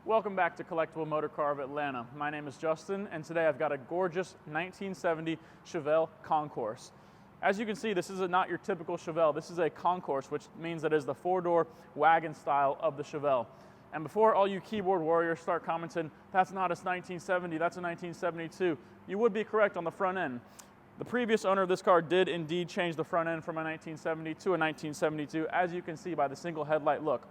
Welcome back to Collectible Motorcar of Atlanta. My name is Justin, and today I've got a gorgeous 1970 Chevelle Concours. As you can see, this is not your typical Chevelle. This is a Concours, which means that it is the four-door wagon style of the Chevelle. And before all you keyboard warriors start commenting, that's not a 1970, that's a 1972, you would be correct on the front end. The previous owner of this car did indeed change the front end from a 1970 to a 1972, as you can see by the single headlight look.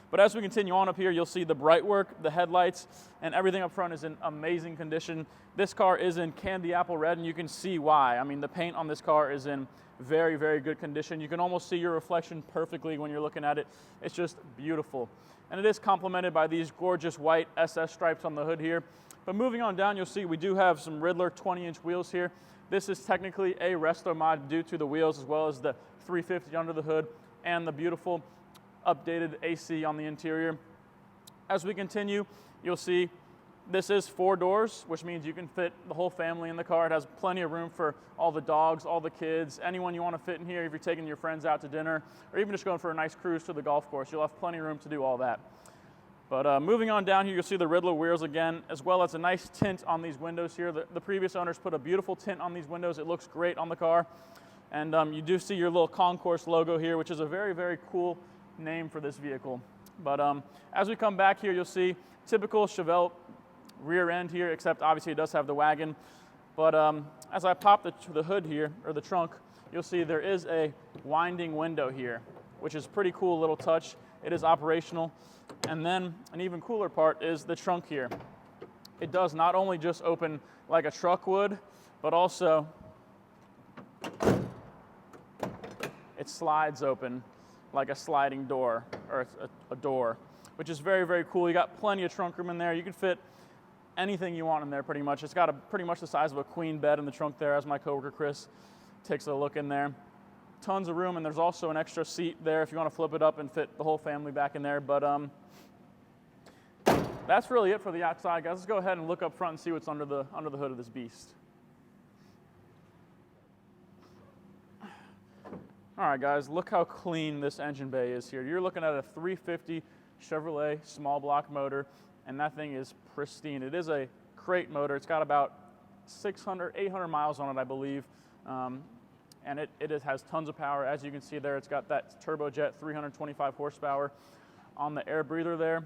But as we continue on up here, you'll see the bright work, the headlights, and everything up front is in amazing condition. This car is in candy apple red, and you can see why. I mean, the paint on this car is in very, very good condition. You can almost see your reflection perfectly when you're looking at it. It's just beautiful. And it is complemented by these gorgeous white SS stripes on the hood here. But moving on down, you'll see we do have some Riddler 20-inch wheels here. This is technically a resto-mod due to the wheels, as well as the 350 under the hood and the beautiful updated AC on the interior. As we continue, you'll see this is 4 doors, which means you can fit the whole family in the car. It has plenty of room for all the dogs, all the kids, anyone you want to fit in here if you're taking your friends out to dinner, or even just going for a nice cruise to the golf course. You'll have plenty of room to do all that. But moving on down here, you'll see the Riddler wheels again, as well as a nice tint on these windows here. The previous owners put a beautiful tint on these windows. It looks great on the car. And you do see your little Concours logo here, which is a very, very cool name for this vehicle. But as we come back here, you'll see typical Chevelle rear end here, except obviously it does have the wagon. But as I pop the hood here, or the trunk, you'll see there is a winding window here, which is a pretty cool little touch. It is operational. And then an even cooler part is the trunk here. It does not only just open like a truck would, but also it slides open like a sliding door, or a door, which is very, very cool. You got plenty of trunk room in there. You can fit anything you want in there pretty much. It's got pretty much the size of a queen bed in the trunk there, as my coworker Chris takes a look in there. Tons of room, and there's also an extra seat there if you want to flip it up and fit the whole family back in there. But that's really it for the outside, guys. Let's go ahead and look up front and see what's under the hood of this beast. All right, guys, look how clean this engine bay is here. You're looking at a 350 Chevrolet small block motor, and that thing is pristine. It is a crate motor. It's got about 800 miles on it, I believe. And it has tons of power. As you can see there, it's got that turbojet 325 horsepower on the air breather there.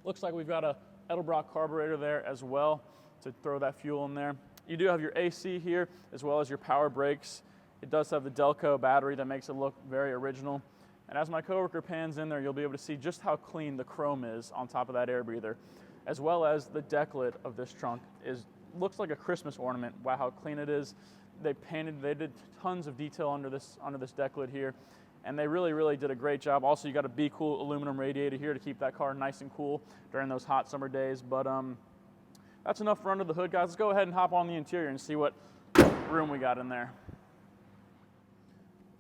Looks like we've got a Edelbrock carburetor there as well to throw that fuel in there. You do have your AC here, as well as your power brakes. It does have the Delco battery that makes it look very original. And as my coworker pans in there, you'll be able to see just how clean the chrome is on top of that air breather, as well as the deck lid of this trunk looks like a Christmas ornament. Wow, how clean it is. They did tons of detail under this deck lid here, and they really, really did a great job. Also, you got a Be Cool aluminum radiator here to keep that car nice and cool during those hot summer days. But that's enough for under the hood, guys. Let's go ahead and hop on the interior and see what room we got in there.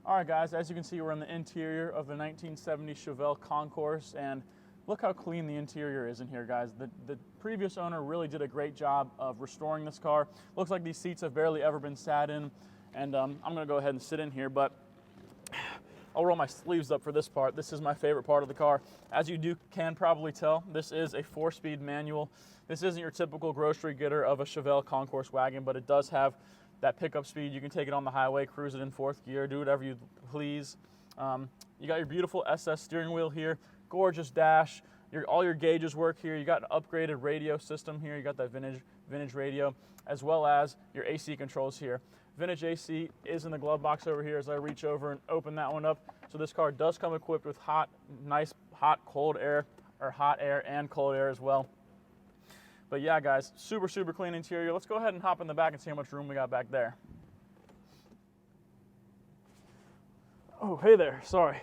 All right, guys, as you can see, we're in the interior of the 1970 Chevelle Concours, and look how clean the interior is in here, guys. The previous owner really did a great job of restoring this car. Looks like these seats have barely ever been sat in, and I'm gonna go ahead and sit in here, but I'll roll my sleeves up for this part. This is my favorite part of the car. As you can probably tell, this is a 4-speed manual. This isn't your typical grocery getter of a Chevelle Concours wagon, but it does have that pickup speed. You can take it on the highway, cruise it in 4th gear, do whatever you please. You got your beautiful SS steering wheel here, gorgeous dash. All your gauges work here. You got an upgraded radio system here. You got that vintage radio, as well as your AC controls here. Vintage AC is in the glove box over here as I reach over and open that one up. So this car does come equipped with nice hot air and cold air as well. But yeah, guys, super, super clean interior. Let's go ahead and hop in the back and see how much room we got back there. Oh, hey there, sorry.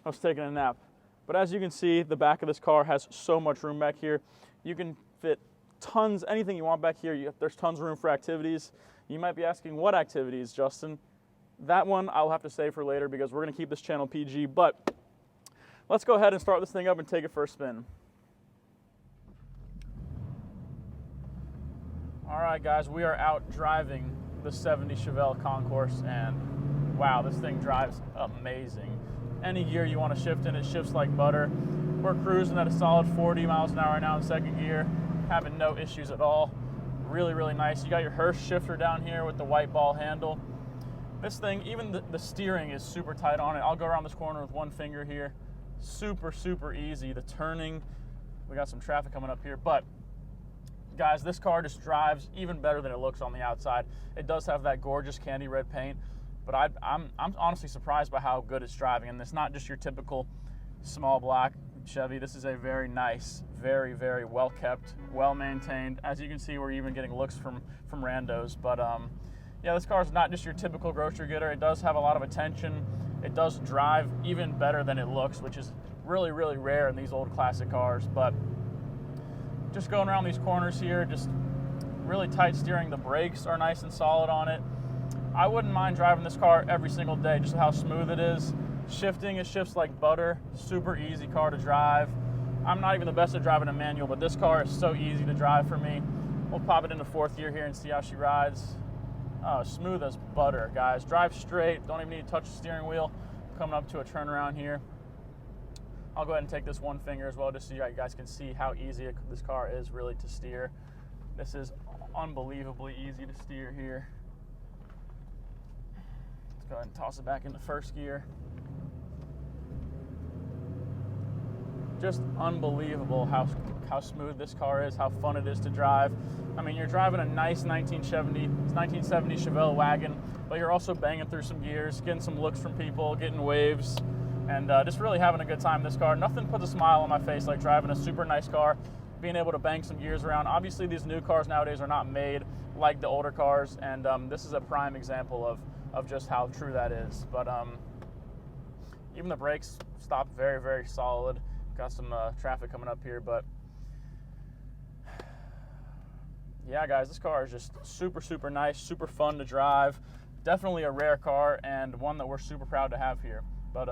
I was taking a nap. But as you can see, the back of this car has so much room back here. You can fit tons, anything you want back here. There's tons of room for activities. You might be asking, what activities, Justin? That one I'll have to save for later because we're gonna keep this channel PG, but let's go ahead and start this thing up and take it for a spin. All right, guys, we are out driving the 70 Chevelle Concours, and wow, this thing drives amazing. Any gear you want to shift in, it shifts like butter. We're cruising at a solid 40 miles an hour right now in second gear, having no issues at all. Really, really nice. You got your Hurst shifter down here with the white ball handle. This thing, even the steering is super tight on it. I'll go around this corner with one finger here. Super, super easy. The turning, we got some traffic coming up here, but guys, this car just drives even better than it looks on the outside. It does have that gorgeous candy red paint, but I'm honestly surprised by how good it's driving. And it's not just your typical small block Chevy. This is a very nice, very, very well kept, well maintained. As you can see, we're even getting looks from randos. But yeah, this car is not just your typical grocery getter. It does have a lot of attention. It does drive even better than it looks, which is really, really rare in these old classic cars. But just going around these corners here, just really tight steering. The brakes are nice and solid on it. I wouldn't mind driving this car every single day, just how smooth it is. Shifting, it shifts like butter. Super easy car to drive. I'm not even the best at driving a manual, but this car is so easy to drive for me. We'll pop it into fourth gear here and see how she rides. Oh, smooth as butter, guys. Drive straight. Don't even need to touch the steering wheel. Coming up to a turnaround here. I'll go ahead and take this one finger as well, just so you guys can see how easy this car is really to steer. This is unbelievably easy to steer here. Let's go ahead and toss it back into first gear. Just unbelievable how smooth this car is, how fun it is to drive. I mean, you're driving a nice 1970 Chevelle wagon, but you're also banging through some gears, getting some looks from people, getting waves, and just really having a good time in this car. Nothing puts a smile on my face like driving a super nice car, being able to bang some gears around. Obviously, these new cars nowadays are not made like the older cars, and this is a prime example of just how true that is. But even the brakes stop very, very solid. Got some traffic coming up here, but yeah, guys, this car is just super, super nice, super fun to drive. Definitely a rare car and one that we're super proud to have here. But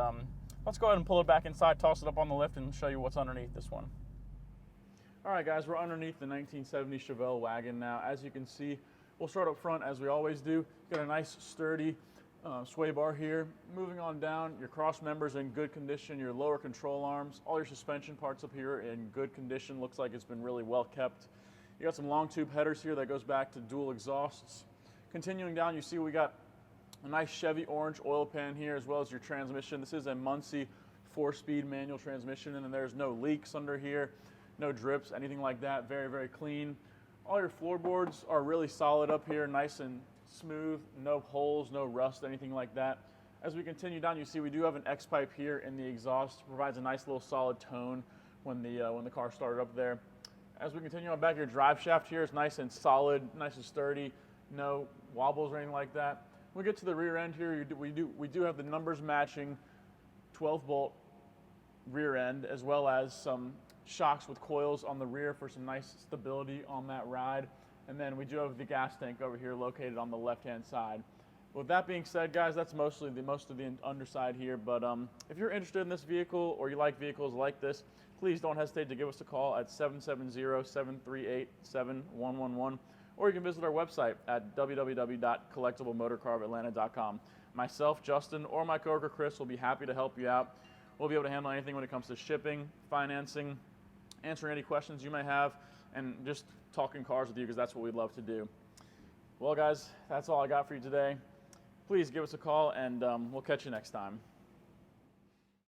let's go ahead and pull it back inside, toss it up on the lift, and show you what's underneath this one. All right, guys, we're underneath the 1970 Chevelle wagon now. As you can see, we'll start up front as we always do. Got a nice, sturdy sway bar here. Moving on down, your cross members in good condition, your lower control arms, all your suspension parts up here in good condition. Looks like it's been really well kept. You got some long tube headers here that goes back to dual exhausts. Continuing down, you see we got a nice Chevy orange oil pan here, as well as your transmission. This is a Muncie 4-speed manual transmission, and then there's no leaks under here, no drips, anything like that. Very, very clean. All your floorboards are really solid up here, nice and smooth, no holes, no rust, anything like that. As we continue down, you see we do have an X pipe here in the exhaust. Provides a nice little solid tone when the car started up there. As we continue on back, your drive shaft here is nice and solid, nice and sturdy, no wobbles or anything like that. When we get to the rear end here, we do have the numbers matching 12-bolt rear end, as well as some shocks with coils on the rear for some nice stability on that ride. And then we do have the gas tank over here located on the left-hand side. With that being said, guys, that's most of the underside here. But if you're interested in this vehicle or you like vehicles like this, please don't hesitate to give us a call at 770-738-7111. Or you can visit our website at www.collectiblemotorcarafatlanta.com. Myself, Justin, or my coworker Chris will be happy to help you out. We'll be able to handle anything when it comes to shipping, financing, answering any questions you may have, and just talking cars with you, because that's what we'd love to do. Well, guys, that's all I got for you today. Please give us a call, and we'll catch you next time.